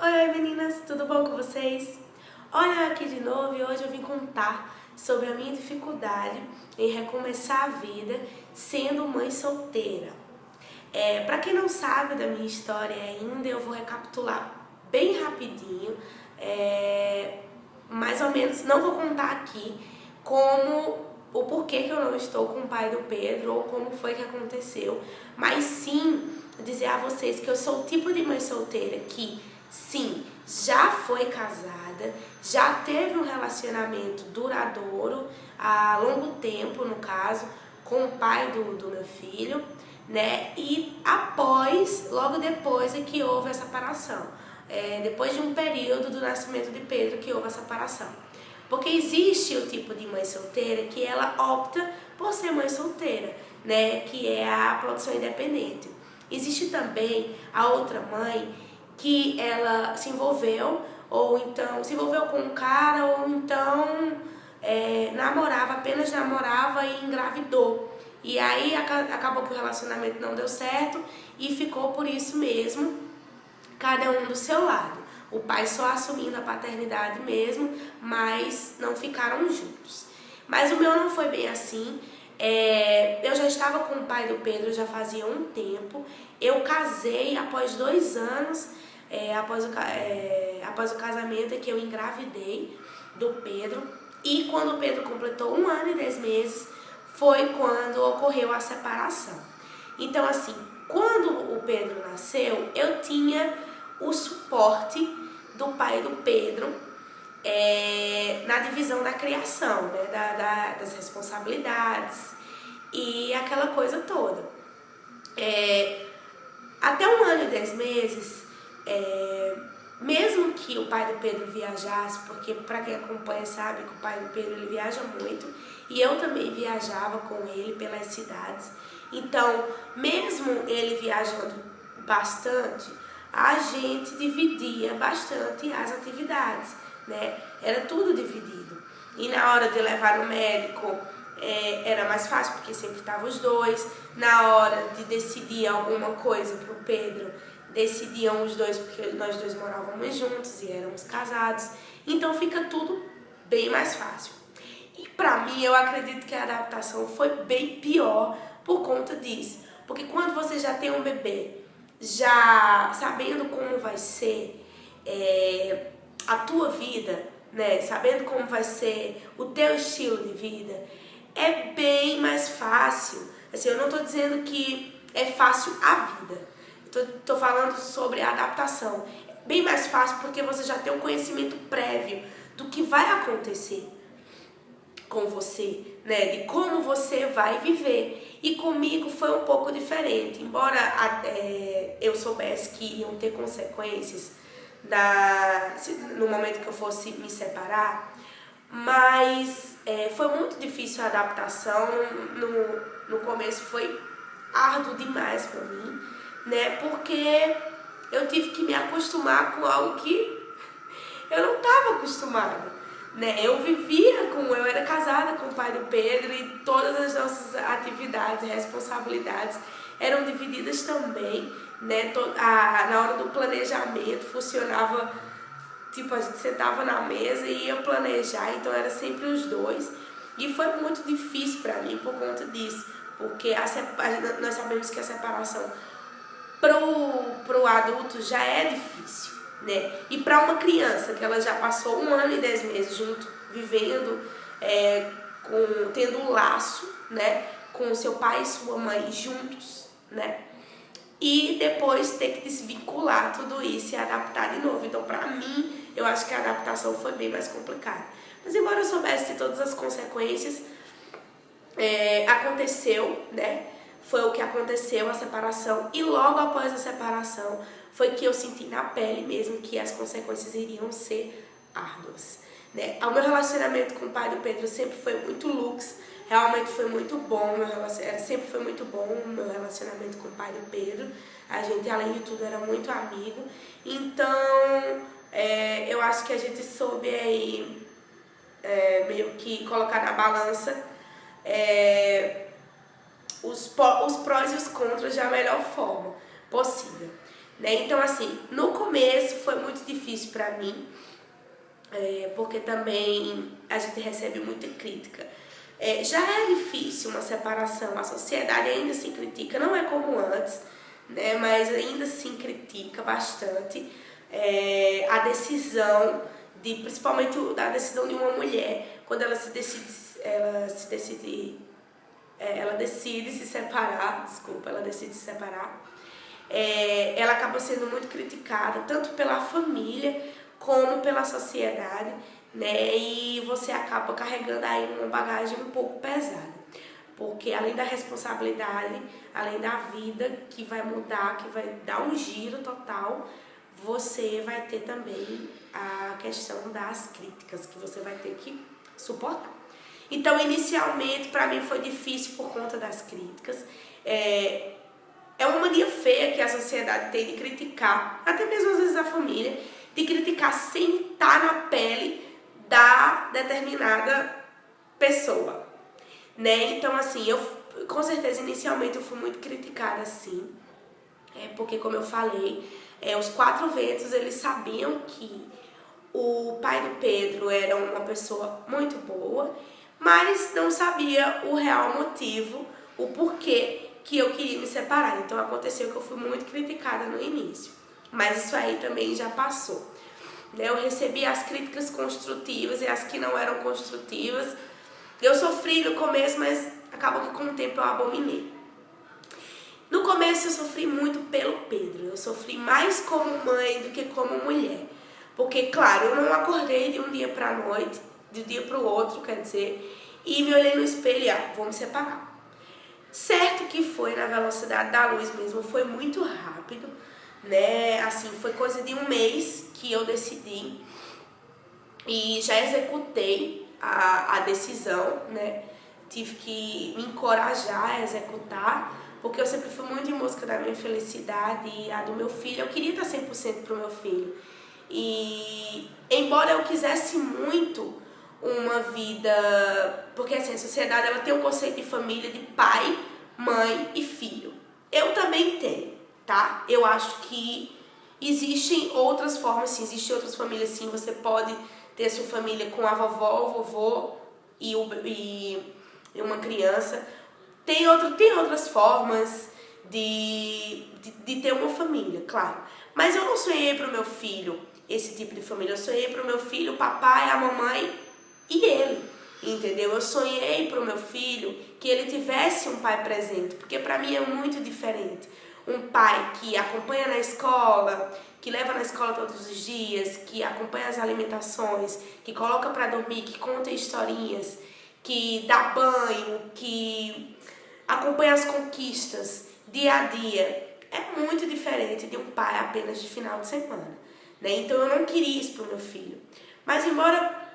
Oi meninas, tudo bom com vocês? Olha aqui de novo e hoje eu vim contar sobre a minha dificuldade em recomeçar a vida sendo mãe solteira. Para quem não sabe da minha história ainda, eu vou recapitular bem rapidinho, mais ou menos, não vou contar aqui o porquê que eu não estou com o pai do Pedro ou como foi que aconteceu, mas sim dizer a vocês que eu sou o tipo de mãe solteira que, sim, já foi casada, já teve um relacionamento duradouro, há longo tempo no caso, com o pai do meu filho, né? E logo depois é que houve a separação. Depois de um período do nascimento de Pedro que houve a separação. Porque existe o tipo de mãe solteira que ela opta por ser mãe solteira, né? Que é a produção independente. Existe também a outra mãe que ela se envolveu, ou então se envolveu com um cara, ou então namorava, apenas namorava e engravidou. E aí acabou que o relacionamento não deu certo e ficou por isso mesmo, cada um do seu lado. O pai só assumindo a paternidade mesmo, mas não ficaram juntos. Mas o meu não foi bem assim. Eu já estava com o pai do Pedro já fazia um tempo. Eu casei após 2 anos, após o casamento, é que eu engravidei do Pedro. E quando o Pedro completou 1 ano e 10 meses, foi quando ocorreu a separação. Então, assim, quando o Pedro nasceu, eu tinha o suporte do pai do Pedro na divisão da criação, né, das responsabilidades e aquela coisa toda. Até 1 ano e 10 meses, mesmo que o pai do Pedro viajasse, porque para quem acompanha sabe que o pai do Pedro ele viaja muito, e eu também viajava com ele pelas cidades. Então, mesmo ele viajando bastante, a gente dividia bastante as atividades, né? Era tudo dividido. E na hora de levar no médico, era mais fácil porque sempre estavam os dois. Na hora de decidir alguma coisa para o Pedro, decidiam os dois porque nós dois morávamos juntos e éramos casados. Então fica tudo bem mais fácil. E pra mim, eu acredito que a adaptação foi bem pior por conta disso. Porque quando você já tem um bebê, já sabendo como vai ser a tua vida, né? Sabendo como vai ser o teu estilo de vida, é bem mais fácil. Assim, eu não tô dizendo que é fácil a vida. Tô falando sobre a adaptação. É bem mais fácil porque você já tem um conhecimento prévio do que vai acontecer com você, né? De como você vai viver. E comigo foi um pouco diferente. Embora eu soubesse que iriam ter consequências no momento que eu fosse me separar, mas foi muito difícil a adaptação. No começo foi árduo demais para mim, né? Porque eu tive que me acostumar com algo que eu não estava acostumada, né? Eu era casada com o pai do Pedro e todas as nossas atividades e responsabilidades eram divididas também, né? Na hora do planejamento funcionava, tipo, a gente sentava na mesa e ia planejar, então era sempre os dois. E foi muito difícil para mim por conta disso, porque nós sabemos que a separação pro adulto já é difícil, né? E para uma criança que ela já passou 1 ano e 10 meses junto, vivendo, tendo um laço, né, com seu pai e sua mãe juntos, né? E depois ter que desvincular tudo isso e adaptar de novo. Então, para mim, eu acho que a adaptação foi bem mais complicada. Mas embora eu soubesse de todas as consequências, aconteceu, né? Foi o que aconteceu, a separação, e logo após a separação foi que eu senti na pele mesmo que as consequências iriam ser árduas, né? O meu relacionamento com o pai do Pedro sempre foi muito lux, realmente foi muito bom, sempre foi muito bom o meu relacionamento com o pai do Pedro. A gente, além de tudo, era muito amigo. Então, eu acho que a gente soube aí meio que colocar na balança os prós e os contras da melhor forma possível. né? Então, assim, no começo foi muito difícil pra mim, porque também a gente recebe muita crítica. Já é difícil uma separação, a sociedade ainda se critica, não é como antes, né? Mas ainda assim critica bastante a decisão principalmente a decisão de uma mulher quando ela decide se separar, ela acaba sendo muito criticada, tanto pela família como pela sociedade, né? E você acaba carregando aí uma bagagem um pouco pesada, porque além da responsabilidade, além da vida que vai mudar, que vai dar um giro total, você vai ter também a questão das críticas que você vai ter que suportar. Então, inicialmente, para mim foi difícil por conta das críticas. É uma mania feia que a sociedade tem de criticar, até mesmo às vezes a família, de criticar sem estar na pele da determinada pessoa, né? Então, assim, com certeza, inicialmente eu fui muito criticada, assim, porque, como eu falei, os quatro ventos, eles sabiam que o pai do Pedro era uma pessoa muito boa, mas não sabia o real motivo, o porquê que eu queria me separar. Então aconteceu que eu fui muito criticada no início, mas isso aí também já passou, né? Eu recebi as críticas construtivas e as que não eram construtivas. Eu sofri no começo, mas acabou que com o tempo eu abominei. No começo eu sofri muito pelo Pedro, eu sofri mais como mãe do que como mulher. Porque, claro, eu não acordei de um dia pra noite, de um dia pro outro, quer dizer, e me olhei no espelho e, vou me separar. Certo que foi na velocidade da luz mesmo, foi muito rápido, né? Assim, foi coisa de um mês que eu decidi e já executei a decisão, né? Tive que me encorajar a executar, porque eu sempre fui muito em busca da minha felicidade e a do meu filho. Eu queria estar 100% pro meu filho. E embora eu quisesse muito uma vida, porque assim, a sociedade ela tem um conceito de família de pai, mãe e filho. Eu também tenho, tá? Eu acho que existem outras formas, sim, existem outras famílias, sim. Você pode ter sua família com a vovó, o vovô e uma criança. Tem outras formas de ter uma família, claro. Mas eu não sonhei pro meu filho esse tipo de família. Eu sonhei pro meu filho o papai, a mamãe e ele, entendeu? Eu sonhei pro meu filho que ele tivesse um pai presente, porque pra mim é muito diferente. Um pai que acompanha na escola, que leva na escola todos os dias, que acompanha as alimentações, que coloca pra dormir, que conta historinhas, que dá banho, que acompanha as conquistas dia a dia. É muito diferente de um pai apenas de final de semana, né? Então eu não queria isso pro meu filho. Mas embora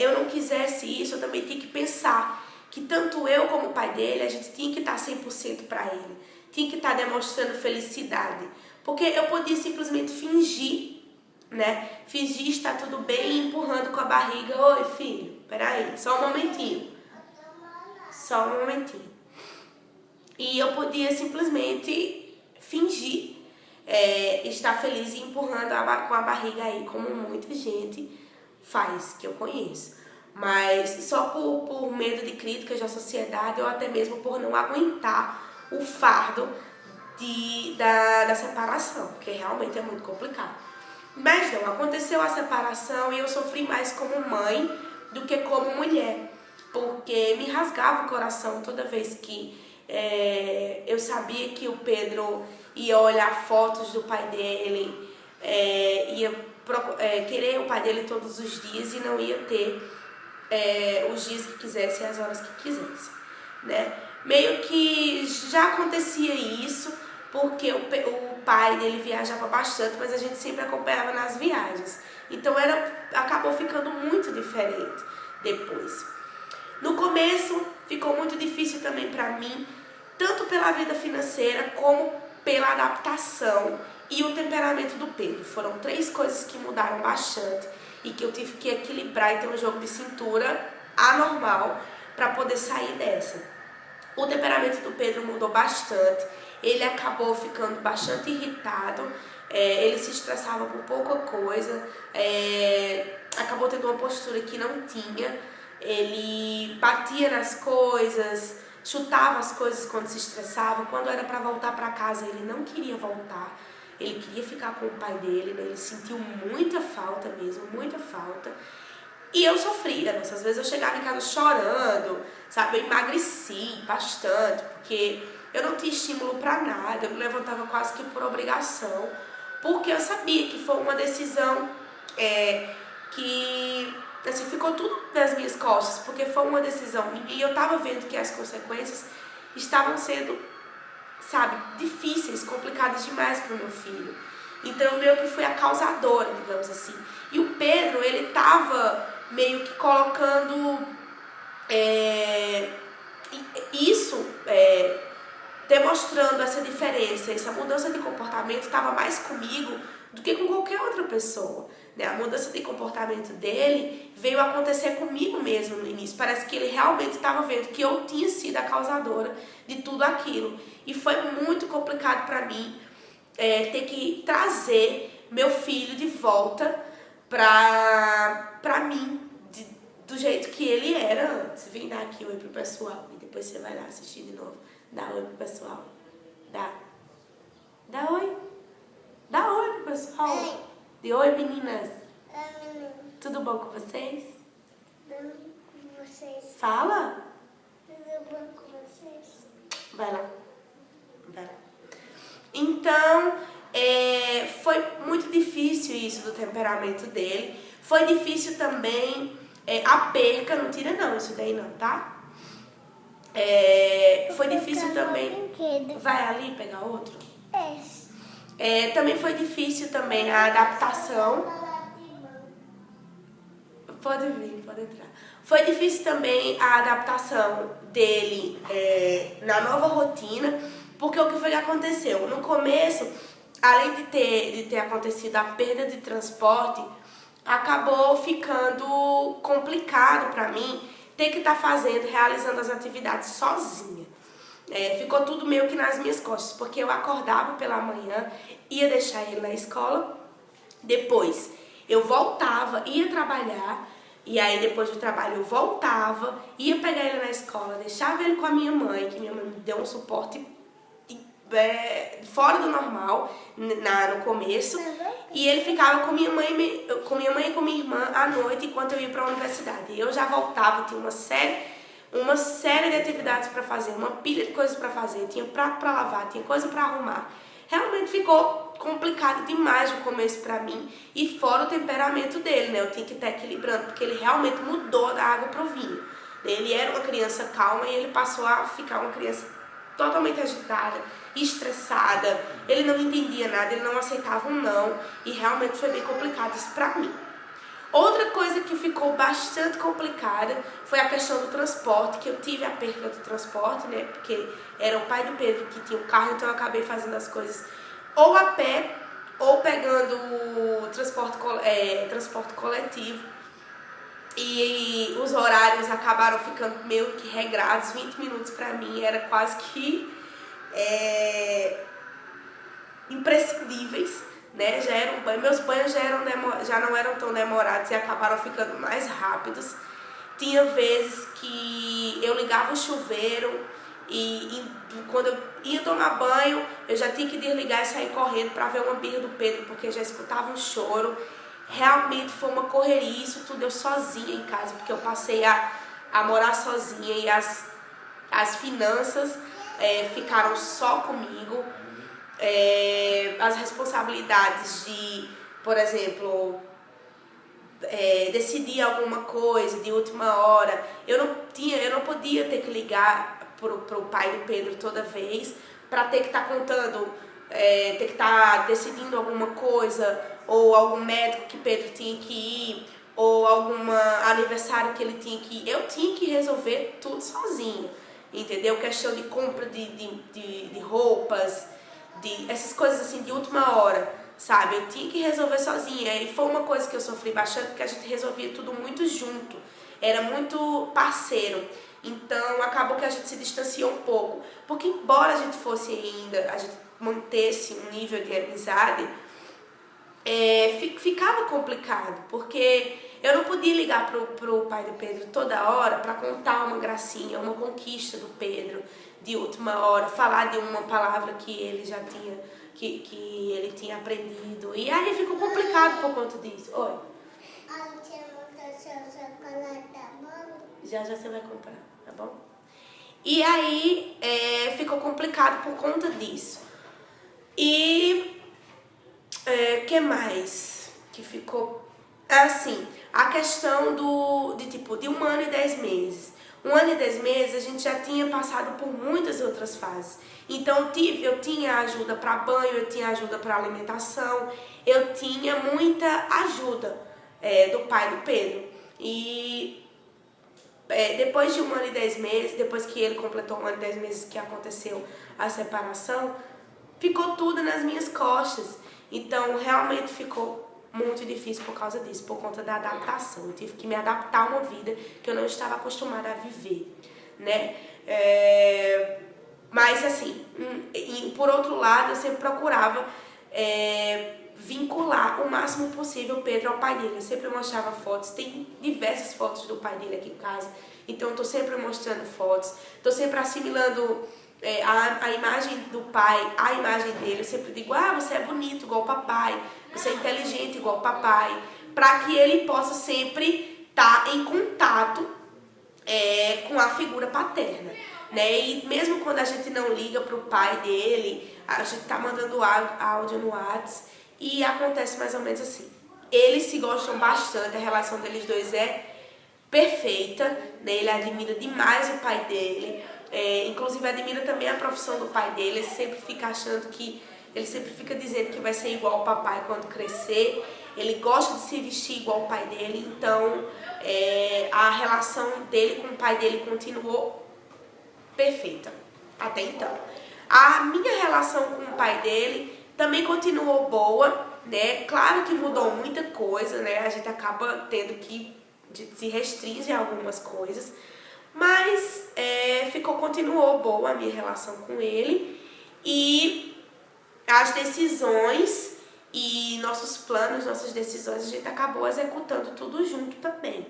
eu não quisesse isso, eu também tinha que pensar que tanto eu como o pai dele, a gente tinha que estar 100% para ele. Tinha que estar demonstrando felicidade. Porque eu podia simplesmente fingir, né? Fingir estar tudo bem, empurrando com a barriga. Oi, filho, peraí, só um momentinho. Só um momentinho. E eu podia simplesmente fingir estar feliz e empurrando com a barriga aí, como muita gente faz, que eu conheço. Mas só por medo de críticas da sociedade ou até mesmo por não aguentar o fardo da separação, porque realmente é muito complicado. Mas não, aconteceu a separação e eu sofri mais como mãe do que como mulher, porque me rasgava o coração toda vez que eu sabia que o Pedro ia olhar fotos do pai dele, ia querer o pai dele todos os dias e não ia ter os dias que quisesse e as horas que quisesse, né? Meio que já acontecia isso, porque o pai dele viajava bastante, mas a gente sempre acompanhava nas viagens. Então acabou ficando muito diferente depois. No começo ficou muito difícil também para mim, tanto pela vida financeira como pela adaptação e o temperamento do Pedro. Foram 3 coisas que mudaram bastante e que eu tive que equilibrar e ter um jogo de cintura anormal para poder sair dessa. O temperamento do Pedro mudou bastante. ele acabou ficando bastante irritado, ele se estressava por pouca coisa, acabou tendo uma postura que não tinha, ele batia nas coisas, chutava as coisas quando se estressava, quando era para voltar para casa ele não queria voltar, ele queria ficar com o pai dele, né? Ele sentiu muita falta mesmo, muita falta. E eu sofria, né? Às vezes eu chegava em casa chorando, sabe? Eu emagreci bastante, porque eu não tinha estímulo para nada, eu me levantava quase que por obrigação, porque eu sabia que foi uma decisão que assim, ficou tudo nas minhas costas, porque foi uma decisão minha e eu estava vendo que as consequências estavam sendo, sabe, difíceis, complicadas demais para o meu filho. Então eu meio que fui a causadora, digamos assim. E o Pedro, ele estava meio que colocando isso, demonstrando essa diferença, essa mudança de comportamento estava mais comigo do que com qualquer outra pessoa, né? A mudança de comportamento dele veio acontecer comigo mesmo no início. Parece que ele realmente estava vendo que eu tinha sido a causadora de tudo aquilo. E foi muito complicado para mim ter que trazer meu filho de volta pra mim, do jeito que ele era antes. Vem dar aqui oi pro pessoal e depois você vai lá assistir de novo. Dá oi pro pessoal. Dá oi. Dá oi pro pessoal. Oi. De oi, meninas. Oi, meninas. Tudo bom com vocês? Tudo bom com vocês. Fala. Tudo bom com vocês. Vai lá. Então, foi muito difícil isso do temperamento dele. Foi difícil também a perca, não tira não, isso daí não, tá? Foi difícil também. Vai ali pegar outro? Também foi difícil também a adaptação. Pode vir, pode entrar. Foi difícil também a adaptação dele na nova rotina, porque o que foi que aconteceu? No começo, além de ter acontecido a perda de transporte, acabou ficando complicado para mim ter que estar realizando as atividades sozinha. Ficou tudo meio que nas minhas costas, porque eu acordava pela manhã, ia deixar ele na escola, depois eu voltava, ia trabalhar, e aí depois do trabalho eu voltava, ia pegar ele na escola, deixava ele com a minha mãe, que minha mãe me deu um suporte fora do normal no começo, e ele ficava com minha mãe e com minha irmã à noite enquanto eu ia para a universidade. E eu já voltava, tinha uma série de atividades para fazer, uma pilha de coisas para fazer, tinha prato para lavar, tinha coisa para arrumar. Realmente ficou complicado demais no começo para mim, e fora o temperamento dele, né? Eu tinha que estar equilibrando, porque ele realmente mudou da água pro vinho. Ele era uma criança calma e ele passou a ficar uma criança totalmente agitada, estressada, ele não entendia nada, ele não aceitava um não, e realmente foi bem complicado isso pra mim. Outra coisa que ficou bastante complicada foi a questão do transporte, que eu tive a perda do transporte, né, porque era o pai do Pedro que tinha o carro, então eu acabei fazendo as coisas ou a pé, ou pegando o transporte coletivo, e os horários acabaram ficando meio que regrados. 20 minutos pra mim era quase que imprescindíveis, né? Meus banhos já não eram tão demorados e acabaram ficando mais rápidos. Tinha vezes que eu ligava o chuveiro e quando eu ia tomar banho, eu já tinha que desligar e sair correndo para ver uma birra do Pedro, porque eu já escutava um choro. Realmente foi uma correria, isso tudo eu sozinha em casa, porque eu passei a morar sozinha e as finanças ficaram só comigo. As responsabilidades de, por exemplo, decidir alguma coisa de última hora, eu não podia ter que ligar pro pai do Pedro toda vez para ter que estar contando, ter que estar decidindo alguma coisa, ou algum médico que Pedro tinha que ir, ou algum aniversário que ele tinha que ir. Eu tinha que resolver tudo sozinha, entendeu? Questão de compra de roupas, essas coisas assim de última hora, sabe? Eu tinha que resolver sozinha, e foi uma coisa que eu sofri bastante, porque a gente resolvia tudo muito junto, era muito parceiro. Então acabou que a gente se distanciou um pouco, porque embora a gente fosse ainda, a gente mantesse um nível de amizade, ficava complicado, porque eu não podia ligar pro pai do Pedro toda hora para contar uma gracinha, uma conquista do Pedro de última hora, falar de uma palavra que ele já tinha, que ele tinha aprendido. E aí ficou complicado por conta disso. Oi? Já você vai comprar, tá bom? E aí ficou complicado por conta disso. E que mais que ficou assim? A questão de 1 ano e 10 meses. 1 ano e 10 meses a gente já tinha passado por muitas outras fases. Então eu tinha ajuda para banho, eu tinha ajuda para alimentação, eu tinha muita ajuda do pai do Pedro. E depois de 1 ano e 10 meses, depois que ele completou 1 ano e 10 meses que aconteceu a separação, ficou tudo nas minhas costas. Então realmente ficou muito difícil por causa disso, por conta da adaptação. Eu tive que me adaptar a uma vida que eu não estava acostumada a viver, né? Mas assim, por outro lado, eu sempre procurava vincular o máximo possível o Pedro ao pai dele. Eu sempre mostrava fotos, tem diversas fotos do pai dele aqui em casa, então eu tô sempre mostrando fotos, tô sempre assimilando a imagem do pai, a imagem dele. Eu sempre digo, você é bonito igual o papai, você é inteligente igual o papai, para que ele possa sempre estar em contato com a figura paterna, né? E mesmo quando a gente não liga pro pai dele, a gente tá mandando áudio no WhatsApp e acontece mais ou menos assim. Eles se gostam bastante, a relação deles dois é perfeita, né? Ele admira demais o pai dele, inclusive admira também a profissão do pai dele. Ele sempre fica dizendo que vai ser igual ao papai quando crescer. Ele gosta de se vestir igual ao pai dele, então a relação dele com o pai dele continuou perfeita até então. A minha relação com o pai dele também continuou boa, né? Claro que mudou muita coisa, né? A gente acaba tendo que se restringir algumas coisas, mas continuou boa a minha relação com ele, e as decisões e nossos planos, nossas decisões, a gente acabou executando tudo junto também.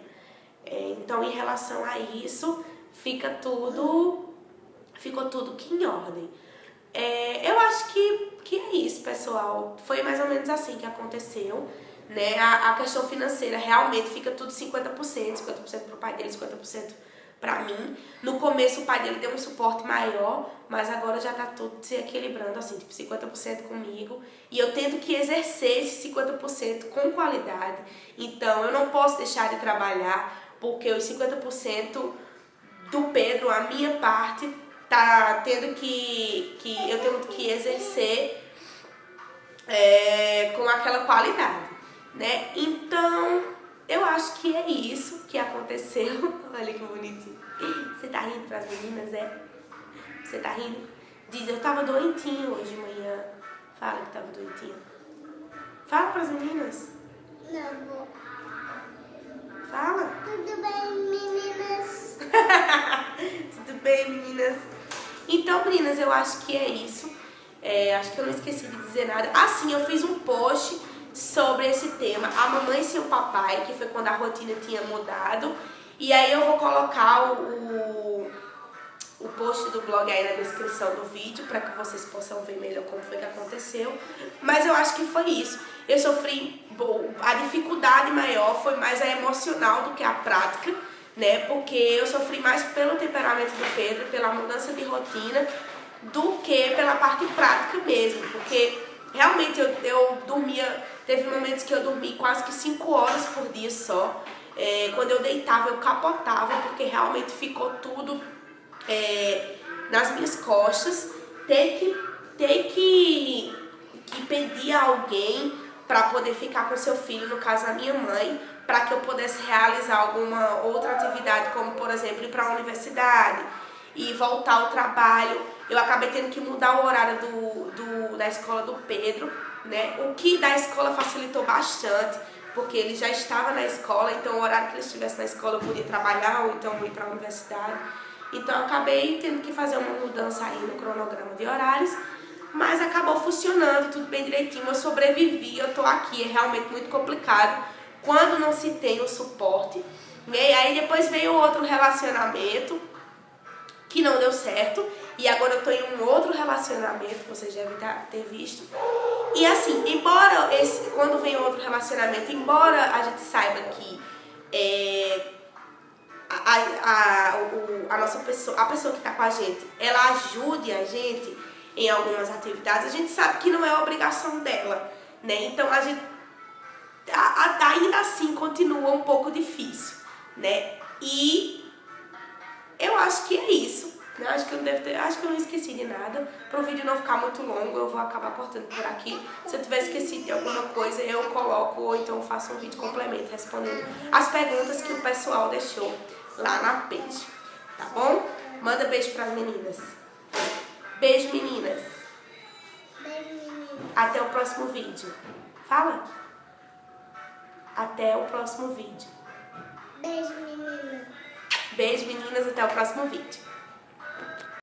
Então, em relação a isso, ficou tudo que em ordem. Eu acho que é isso, pessoal. Foi mais ou menos assim que aconteceu, né? A questão financeira realmente fica tudo 50%, 50% pro pai dele, 50% pra mim. No começo o pai dele deu um suporte maior, mas agora já tá tudo se equilibrando, assim, tipo 50% comigo. E eu tento que exercer esse 50% com qualidade. Então eu não posso deixar de trabalhar, porque os 50% do Pedro, a minha parte, tá tendo eu tenho que exercer com aquela qualidade, né? Então, eu acho que é isso que aconteceu. Olha que bonitinho. Você tá rindo pras meninas, Você tá rindo? Diz, eu tava doentinho hoje de manhã. Fala que tava doentinho. Fala pras meninas. Não vou. Fala. Tudo bem, meninas? Tudo bem, meninas? Então, meninas, eu acho que é isso. Acho que eu não esqueci de dizer nada. Sim, eu fiz um post sobre esse tema, a mamãe sem o papai, que foi quando a rotina tinha mudado. E aí eu vou colocar o post do blog aí na descrição do vídeo, para que vocês possam ver melhor como foi que aconteceu. Mas eu acho que foi isso. Eu sofri, a dificuldade maior foi mais a emocional do que a prática, né? Porque eu sofri mais pelo temperamento do Pedro, pela mudança de rotina, do que pela parte prática mesmo. Porque realmente eu dormia, teve momentos que eu dormi quase que 5 horas por dia só. Quando eu deitava, eu capotava, porque realmente ficou tudo nas minhas costas. Ter que pedir a alguém para poder ficar com seu filho, no caso a minha mãe, para que eu pudesse realizar alguma outra atividade, como por exemplo ir para a universidade e voltar ao trabalho. Eu acabei tendo que mudar o horário da escola do Pedro, né? O que da escola facilitou bastante, porque ele já estava na escola, então o horário que ele estivesse na escola eu podia trabalhar ou então ir para a universidade. Então eu acabei tendo que fazer uma mudança aí no cronograma de horários, mas acabou funcionando tudo bem direitinho. Eu sobrevivi, eu tô aqui, é realmente muito complicado quando não se tem o suporte. E aí depois veio outro relacionamento que não deu certo, e agora eu tô em um outro relacionamento, vocês devem ter visto. E assim, embora quando vem outro relacionamento, embora a gente saiba que a nossa pessoa, a pessoa que tá com a gente, ela ajude a gente em algumas atividades, a gente sabe que não é obrigação dela, né? Então a gente ainda assim continua um pouco difícil, né? E eu acho que é isso. Eu acho que eu não esqueci de nada. Para o vídeo não ficar muito longo, eu vou acabar cortando por aqui. Se eu tiver esquecido de alguma coisa, eu coloco, ou então faço um vídeo complemento respondendo as perguntas que o pessoal deixou lá na page. Tá bom? Manda beijo para as meninas. Beijo, meninas. Beijo, menina. Até o próximo vídeo. Fala. Até o próximo vídeo. Beijo, menina. Beijo, meninas. Até o próximo vídeo.